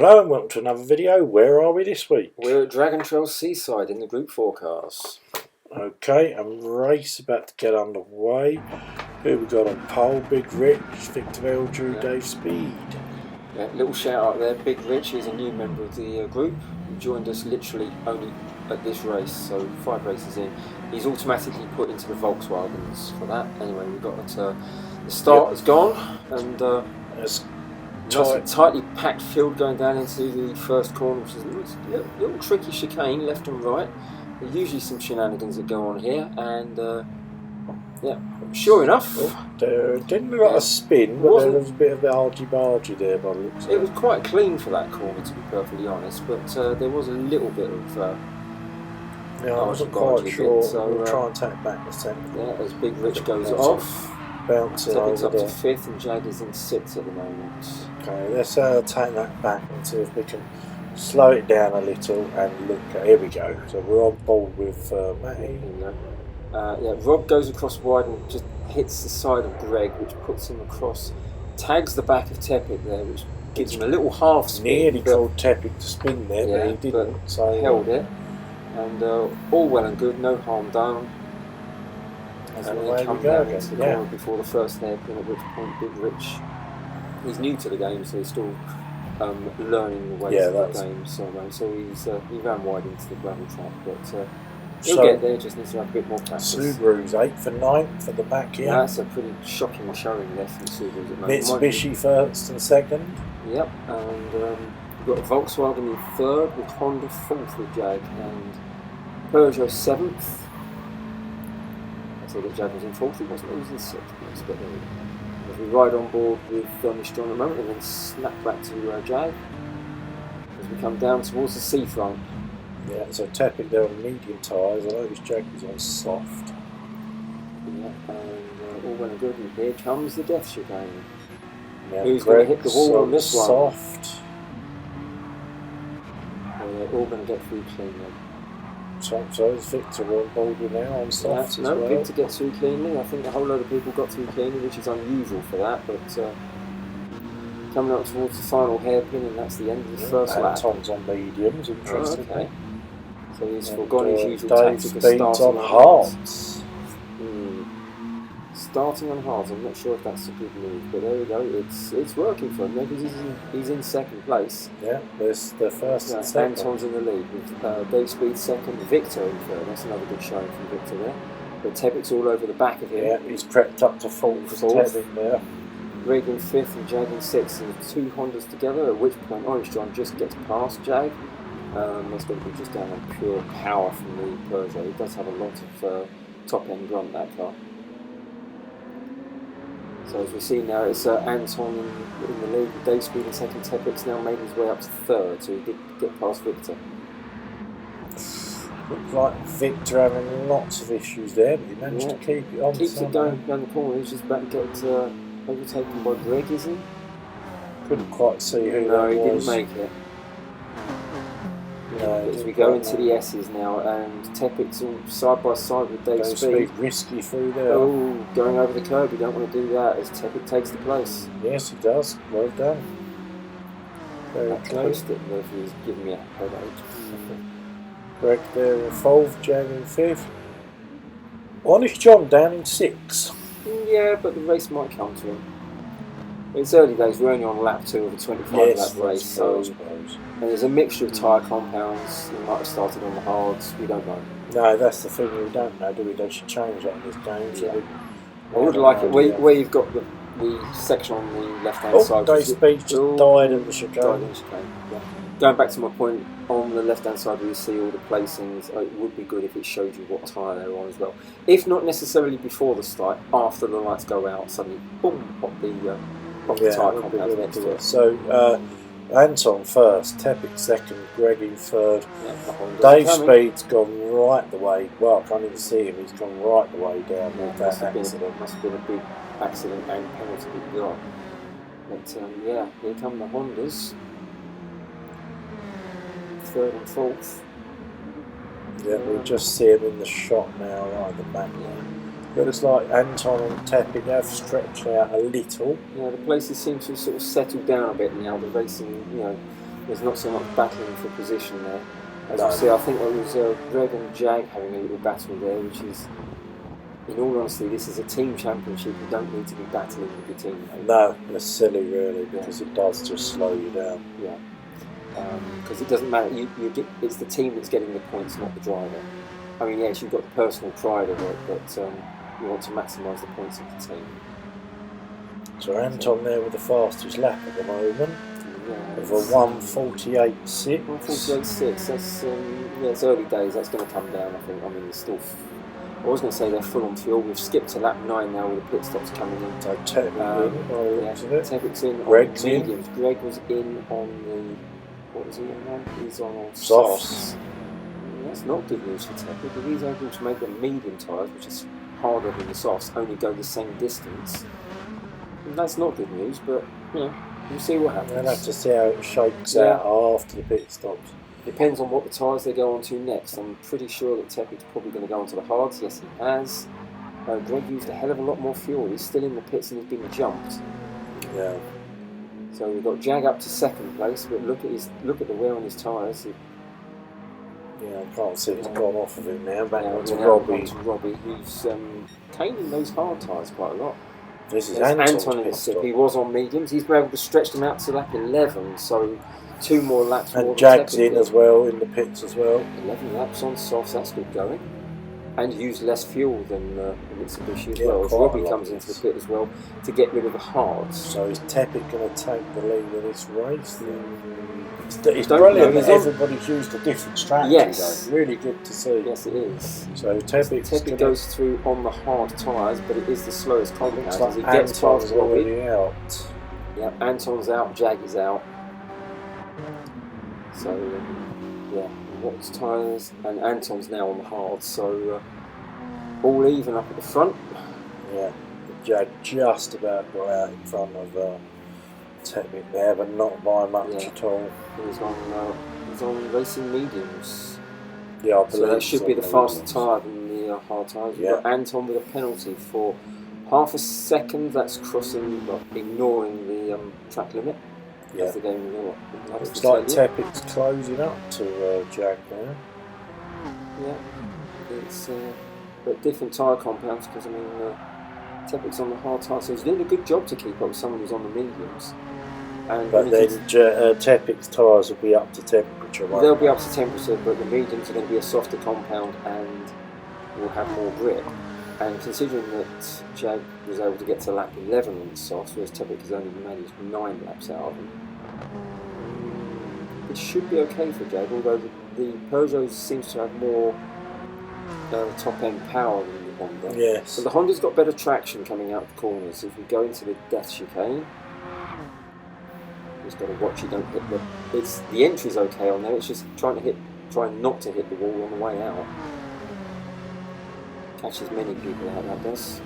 Hello and welcome to another video. Where are we this week? We're at Dragon Trail Seaside in the Group 4 cars. Okay, and race about to get underway. Who we got on pole? Big Rich, Victor Eldrew, Dave Speed. Yeah, little shout out there, Big Rich is a new member of the group. He joined us literally only at this race, so 5 races in. He's automatically put into the Volkswagens for that. Anyway, we've got the start has gone, and tightly packed field going down into the first corner, which is a little tricky chicane left and right. There's usually some shenanigans that go on here, and yeah, sure enough, didn't look like a spin, but there was a bit of argy-bargy there by the looks of it. It was quite clean for that corner, to be perfectly honest, but there was a little bit of yeah, I wasn't quite sure. So we'll try and take back the second. Yeah, as Big Rich goes off, bouncing Tepic's over up to 5th, and Jag is in 6th at the moment. Okay, let's take that back and see if we can slow it down a little and look at, here we go. So we're on board with Matty. Yeah, Rob goes across wide and just hits the side of Greg, which puts him across, tags the back of Tepic there, which gives him a little half spin. Nearly called Tepic to spin there, yeah, but he didn't. So held it, and all well and good, no harm done. As and we away come we go down into the corner before the first hairpin, at which point Big Rich, he's new to the game, so he's still learning the ways of the game. So he ran wide into the gravel track, but he'll get there. Just needs to have a bit more practice. Subaru's 8th and 9th at the back here. Yeah, that's a pretty shocking showing there from the Subarus at the moment. Mitsubishi 1st and 2nd. Yep, and we've got Volkswagen in 3rd, with Honda 4th with Jag, and Peugeot 7th. I said that Jag was in 4th, it wasn't, it was in 6th. But as we ride on board with Mr. at the moment, and then snap back to Jag as we come down towards the seafront. Yeah, so Tepic there on medium tyres, I know his Jag is on soft. Yeah, and all well and good, and here comes the death chicane. Yeah, who's going to hit the wall on this one? Soft. Well, they're all going to get through cleanly. So is Victor on board with now on soft as no, well? Victor gets through cleanly. I think a whole load of people got through cleanly, which is unusual for that, but coming up towards the final hairpin, and that's the end of the first lap. Tom's on mediums, interesting. Oh, okay. So he's forgone his usual Dave tactic of Speed's starting on hards. Starting on hards, I'm not sure if that's a good move, but there we go, it's working for him. Maybe he's in 2nd place. Yeah, there's the first and second. Anton's in the lead with Dave Speed 2nd, Victor in 3rd. That's another good showing from Victor there. But Tepic's all over the back of him. Yeah, he's crept up to 4th. Tepic there. Greg in 5th and Jag in 6th, and 2 Hondas together, at which point Orange John just gets past Jag. That's going to be just down on pure power from the Peugeot. It does have a lot of top end grunt, that car. So as we see now, it's Anton in the lead with Dave Speed in 2nd. Tepic's now made his way up to 3rd, so he did get past Victor. Looks like Victor having lots of issues there, but he managed to keep it on. Keeps it going down the corner. He's just about to get overtaken by Greg, is he? Couldn't quite see who that was. No, he didn't make it. No, as we go into the S's now, and Tepic's all side by side with Dave Speed. Risky through there. Oh, going over the curb, you don't want to do that as Tepic takes the place. Yes, he does. Well done. Very close. It was giving me a headache. Greg there in 4th, Jag in 5th. Honest John down in 6th. Yeah, but the race might come to him. It's early days, we're only on lap 2 of a 25 lap race, so and there's a mixture of tyre compounds. He might have started on the hards, we don't know. No, that's the thing, we don't know, do we? They should change that in this game. So I would like it where you've got the section on the left hand side. Dave Speed just died in the chicane. Yeah. Going back to my point, on the left hand side where you see all the placings, it would be good if it showed you what tyre they're on as well. If not necessarily before the start, after the lights go out, suddenly boom, pop the tyre compounds next to it. So Anton 1st, Tepic 2nd, Greg in 3rd. Yeah, Dave Speed's gone right the way. Well, I can't even see him. He's gone right the way down with that accident. Must have been a big accident and penalty he got. But yeah, here come the Hondas. 3rd and 4th. Yeah, we just see him in the shot now, right at the back there. Looks like Anton and Tepic have stretched out a little. Yeah, the places seem to sort of settle down a bit now. The racing, there's not so much battling for position there. As No. you see, I think there was Greg and Jag having a little battle there, which is, in all honesty, this is a team championship. You don't need to be battling with your teammate. No, it's silly really, because it does just slow you down. Yeah. Because it doesn't matter. It's the team that's getting the points, not the driver. I mean, yes, you've got the personal pride of it, but you want to maximise the points of the team. So Anton there with the fastest lap at the moment, Yeah, with a 1:48.6. 1:48.6. That's yeah, it's early days. That's going to come down. I think. I mean, it's still. I was going to say they're full on fuel. We've skipped to lap 9 now with the pit stops coming in. So Tepic's in Greg's on in. mediums. Greg was in on the. What was he on? He's on Softs. That's not good news for Tepic. If he's able to make the medium tyres, which is harder than the softs, only go the same distance, that's not good news. But you know, we'll see what happens. We'll have to see how it shakes out after the pit stops. Depends on what the tyres they go on to next. I'm pretty sure that Tepic's probably going to go onto the hards. Yes, he has. Greg used a hell of a lot more fuel. He's still in the pits and he's been jumped. Yeah. So we've got Jag up to second place, but look at the wear on his tyres. Yeah, I can't see it's gone off of him now. Back onto now Robbie. onto Robbie, who's caning those hard tyres quite a lot. This is There's Anton's Anton in pit the sip. stop. He was on mediums. He's been able to stretch them out to lap 11, so 2 more laps more And than Jag's Tepic in did. as well, in the pits as well. 11 laps on softs, that's good going. And used less fuel than Mitsubishi as Yeah, well. As quite a Robbie lot comes of into this. the pit as well to get rid of the hards. So is Tepic going to take the lead in this race? It's Don't brilliant know, that he's on- everybody's used a different strategy. Yes. Though. Really good to see. Yes, it is. So Tepic's Tepic goes through on the hard tyres, but it is the slowest compound. looks As like he gets Anton's past Robbie. already out. Yeah, Anton's out, Jag is out. So, yeah, Watt's tyres, and Anton's now on the hard, so all even up at the front. Yeah, Jag just about got out in front of Tepic there, but not by much Yeah. at all. He's on racing mediums. Yeah, I believe So that should be the so. faster tyre than the hard tyres. We've Yeah. got Anton with a penalty for half a second. That's crossing, but ignoring the track limit. Yeah. As the game loves Looks to like tell you. Tepic's closing up to Jag now. Yeah, it's but different tyre compounds because I mean Tepic's on the hard tyre, so he's doing a good job to keep up with someone who's on the mediums. And But when then he Tepic's tyres will be up to temperature, won't they'll they? be up to temperature, but the mediums are going to be a softer compound and will have more grip. And considering that Jag was able to get to lap 11 on the softs, whereas Tepic has only managed 9 laps out of them, it should be okay for Jag, although the Peugeot seems to have more top-end power than the Honda. Yes. So the Honda's got better traction coming out the corners. If we go into the death chicane, just got to watch you don't hit the entry's okay on there. It's just trying not to hit the wall on the way out. Catches many people out, that does.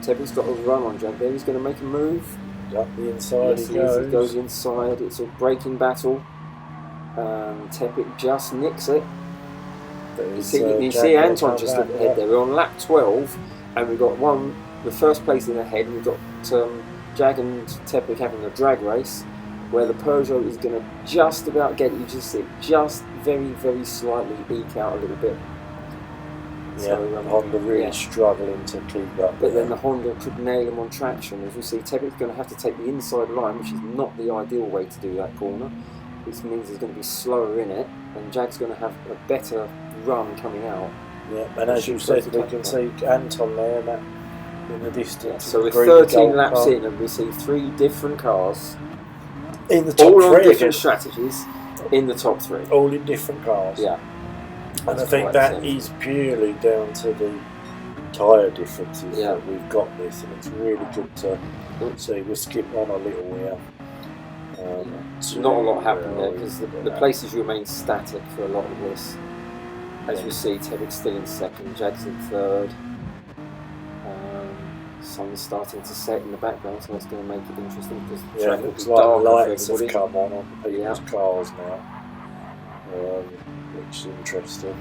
Tepic's got a run on Jag there. He's going to make a move. Up the inside Yes, he he is. goes. He goes inside. It's a braking battle. Tepic just nicks it. You see Anton just ahead there. We're on lap 12, and we've got the first place in ahead. We've got Jag and Tepic having a drag race, where the Peugeot is going to just about get it. You just see it just very, very slightly eke out a little bit. Yeah, So, Honda really struggling to keep up. But then the Honda could nail him on traction. As we see, Tepic's going to have to take the inside line, which is not the ideal way to do that corner. This means he's going to be slower in it, and Jag's going to have a better run coming out. Yeah, and as you said, we can see Anton there in the distance. Yeah, so we're Green 13 gold laps car. in, and we see 3 different cars, In the top all on 3 different again. strategies, in the top 3. All in different cars. Yeah. And I That's think quite that simple. is purely down to the tyre differences Yeah. that we've got this, and it's really good to see. We'll skip on a little here. Not a lot happened there because the places remain static for a lot of this. As you see, Tepic's still in second, Jag's in third. Sun's starting to set in the background, so that's going to make it interesting because the Yeah, track it will looks be like the darker lights for have everybody. come on people's cars now, which is interesting.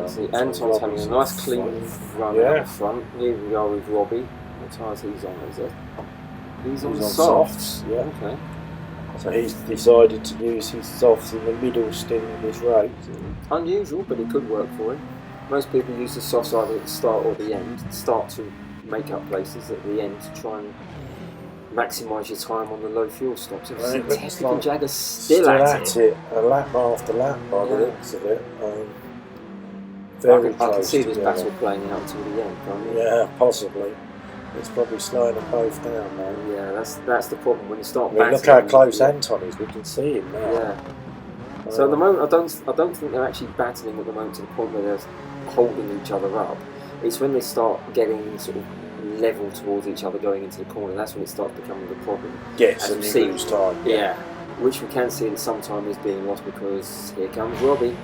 See, so Anton's having a Robbie's nice in clean front. run Yeah. out the front. Here we are with Robbie. What tyres he's on? Is it? He's on He's the on softs. softs, yeah. Okay. So he's decided to use his softs in the middle stint of this race. Unusual, but it could work for him. Most people use the softs either at the start or the end. Start to make up places, at the end to try and maximise your time on the low fuel stops. Tepic and Jag are still at it. A lap after lap by the looks of it. I can see this battle playing out until the end, can't you? Yeah, possibly. It's probably slowing them both down now. Yeah, that's the problem when you start. Look how close Anton is. We can see him now. Yeah. So at the moment, I don't think they're actually battling at the moment to the point where they're holding each other up. It's when they start getting sort of level towards each other going into the corner. That's when it starts becoming the problem. Yes, and you lose time. Yeah, which we can see that sometime is being lost because here comes Robbie.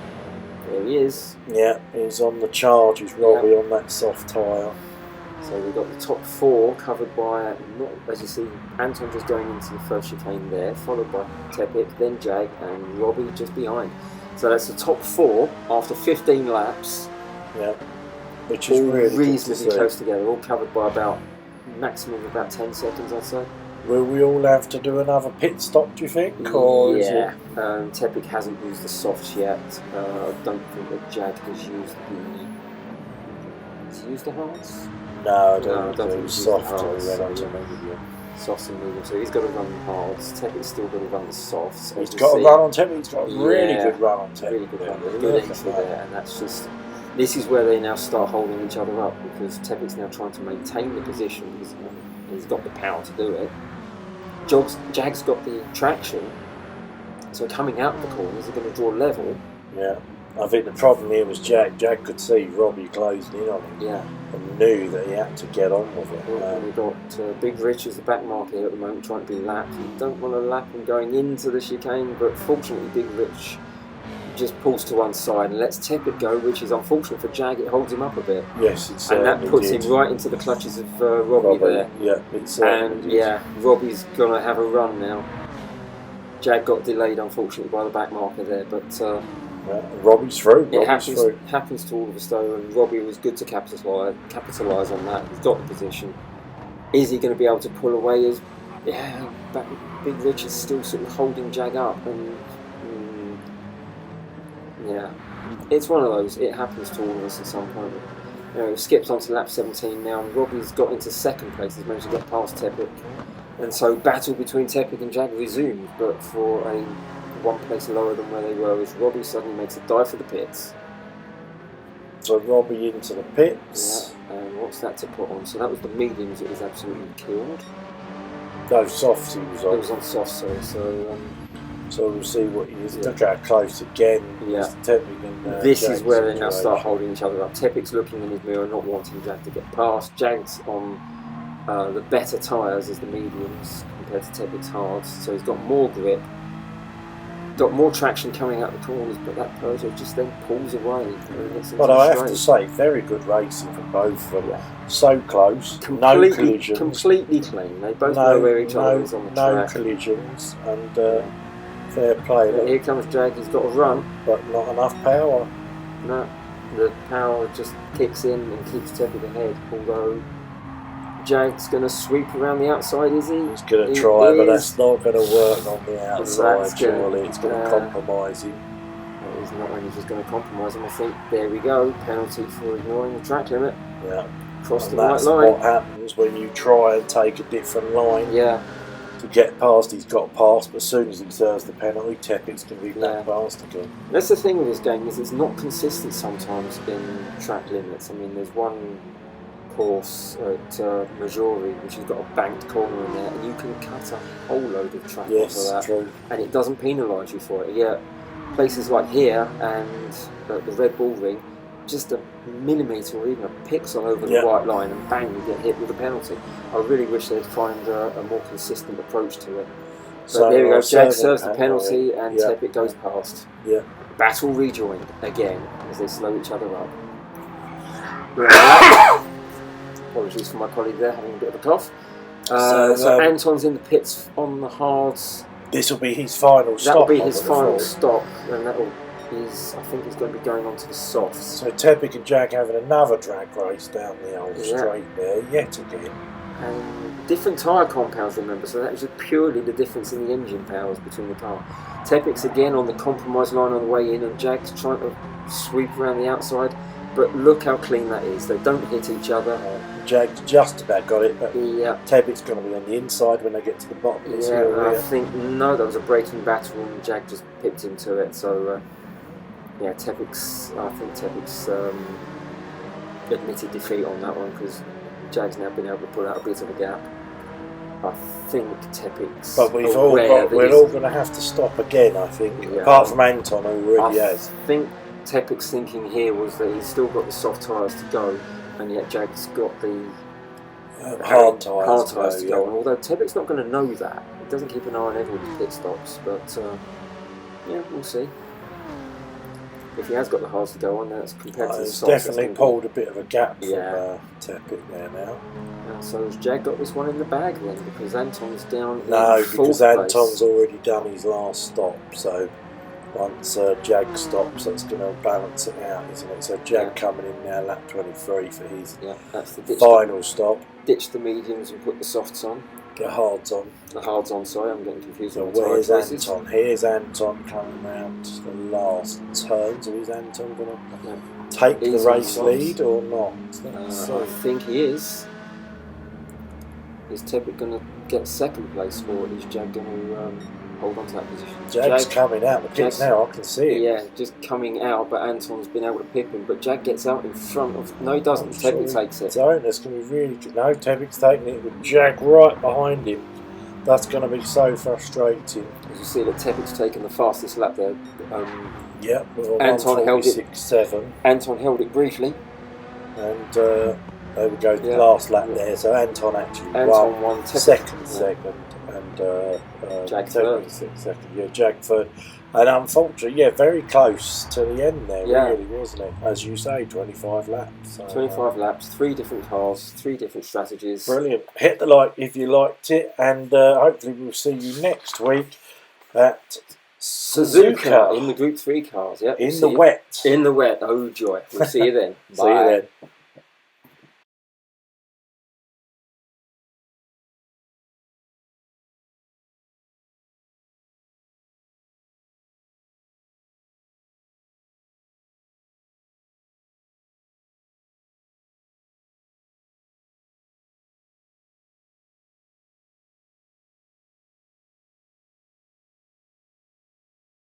There he is. Yeah, he's on the charge. He's Robbie on that soft tyre. So we've got the top four covered by, as you see, Anton just going into the first chicane there, followed by Tepic, then Jag, and Robbie just behind. So that's the top four after 15 laps. Yeah, which is really reasonably close together, all covered by about maximum of about 10 seconds, I'd say. Will we all have to do another pit stop, do you think? Or yeah, Tepic hasn't used the softs yet. I don't think that Jag has used the... Has he used the hards? No, I don't think he's soft used the or hards. soft and medium, so he's got to run the hards. Tepic's still got to run the softs. He's got a run on Tepic, he's got a really good run on Tepic. Really good run, good entry there, and that's just... This is where they now start holding each other up because Tepic's now trying to maintain the position. He's got the power to do it. Jag's got the traction, so coming out of the corners, they're going to draw level. Yeah, I think the problem here was Jag. Jag could see Robbie closing in on him. Yeah. And knew that he had to get on with it. We've got Big Rich as the back marker here at the moment, trying to be lapped. You don't want to lap him going into the chicane, but fortunately Big Rich just pulls to one side and lets Tepic go, which is unfortunate for Jag. It holds him up a bit. Yes, it's and that puts him right into the clutches of Robbie there. Yeah, it's and yeah, Robbie's gonna have a run now. Jag got delayed unfortunately by the back marker there, but Robbie's through. It happens to all of us though, and Robbie was good to capitalise on that. He's got the position. Is he going to be able to pull away? Big Rich is still sort of holding Jag up, and yeah, it's one of those. It happens to all of us at some point. Skips on to lap 17 now, and Robbie's got into second place. He's managed to get past Tepic, and so battle between Tepic and Jag resumed, but for a one place lower than where they were, as Robbie suddenly makes a dive for the pits. So Robbie into the pits. Yeah, and what's that to put on? So that was the mediums. It was absolutely killed. No, softs he was on. It was on soft, sorry. So we'll see what he is. Look how close again. Yeah. Tepic and this is where they now start holding each other up. Tepic's looking in his mirror, not wanting Jag to get past. Jag's on the better tyres as the mediums compared to Tepic's hards, so he's got more grip. Got more traction coming out the corners, but that Peugeot just then pulls away. But I have to say, very good racing for both of them. Yeah. So close, no collisions. Completely clean. They both know where each other is on the track. No collisions, and fair play. But here comes Jag, he's got a run. But not enough power. No, the power just kicks in and keeps Tepic ahead, although Jag's going to sweep around the outside, is he? He's going to try, but that's not going to work on the outside, surely. It's going to compromise him. He's not only just going to compromise him, I think. There we go, penalty for ignoring the track limit. Yeah. Cross the white line. That's what happens when you try and take a different line. Yeah. To get past, he's got past, but as soon as he serves the penalty, Tepic's going to be back past again. That's the thing with this game, is it's not consistent sometimes in track limits. I mean, there's one course at Majori, which has got a banked corner in there, and you can cut a whole load of track off of that, true. And it doesn't penalise you for it. Yeah, places like here and the Red Bull Ring, just a millimetre or even a pixel over the white line, and bang, you get hit with a penalty. I really wish they'd find a more consistent approach to it. But there we go, Jag serves the penalty, and Tepic goes past. Yeah. Battle rejoined again as they slow each other up. Apologies for my colleague there having a bit of a cough. So Anton's in the pits on the hards. This will be his final stop. That'll be his final stop, and I think he's going to be going on to the softs. So Tepic and Jag having another drag race down the old straight there, yet again. And different tyre compounds, remember, so that was just purely the difference in the engine powers between the car. Tepix again on the compromise line on the way in, and Jag's trying to sweep around the outside, but look how clean that is. They don't hit each other. Jag's just about got it, but Yeah. Tepix going to be on the inside when they get to the bottom. Yeah, I think, no, that was a braking battle and Jag just pipped into it, so yeah, Tepix, I think Tepix admitted defeat on that one, because Jag's now been able to pull out a bit of a gap. I think Tepix. But we're all going to have to stop again, I think. Yeah. Apart from Anton, who already has. I think Tepix thinking here was that he's still got the soft tyres to go, and yet Jag's got the hard tyres to go. And although Tepix not going to know that, he doesn't keep an eye on every pit stops. But yeah, we'll see. If he has got the hards to go on, that's compared to the He's soft. definitely pulled a bit of a gap from Tepix there now. So has Jag got this one in the bag then? Because Anton's down. No, because Anton's place. already done his last stop. So once Jag stops, that's going to balance it out, isn't it? So Jag coming in now, lap 23 for his that's the final stop. Ditch the mediums and put the softs on. The hards on. The hards on, sorry, I'm getting confused. So on the where's tyre choices. Anton? Here's Anton coming round to the last turn. So is Anton going to take the race lead or not? I think he is. Is Tepix going to get second place, or is Jag going to hold on to that position? Jag's coming out the pits now, I can see it. Yeah, just coming out, but Anton's been able to pip him. But Jag gets out in front of. No, he doesn't. Tepix takes it. Don't. That's going to be really good. No, Tepix taking it with Jag right behind him. That's going to be so frustrating. As you see that Tepix taking the fastest lap there. Yep, Anton held it. 1:46.7. Anton held it briefly. And there we go, the last lap there. So Anton actually won second, and Jag third. Second. Yeah, Jag third. And unfortunately, very close to the end there, really, wasn't it? As you say, 25 laps. So, 25 laps, 3 different cars, 3 different strategies. Brilliant. Hit the like if you liked it, and hopefully we'll see you next week at Suzuka in the Group 3 cars. Yep. In the wet. In the wet. Oh joy. We'll see you then. Bye. See you then.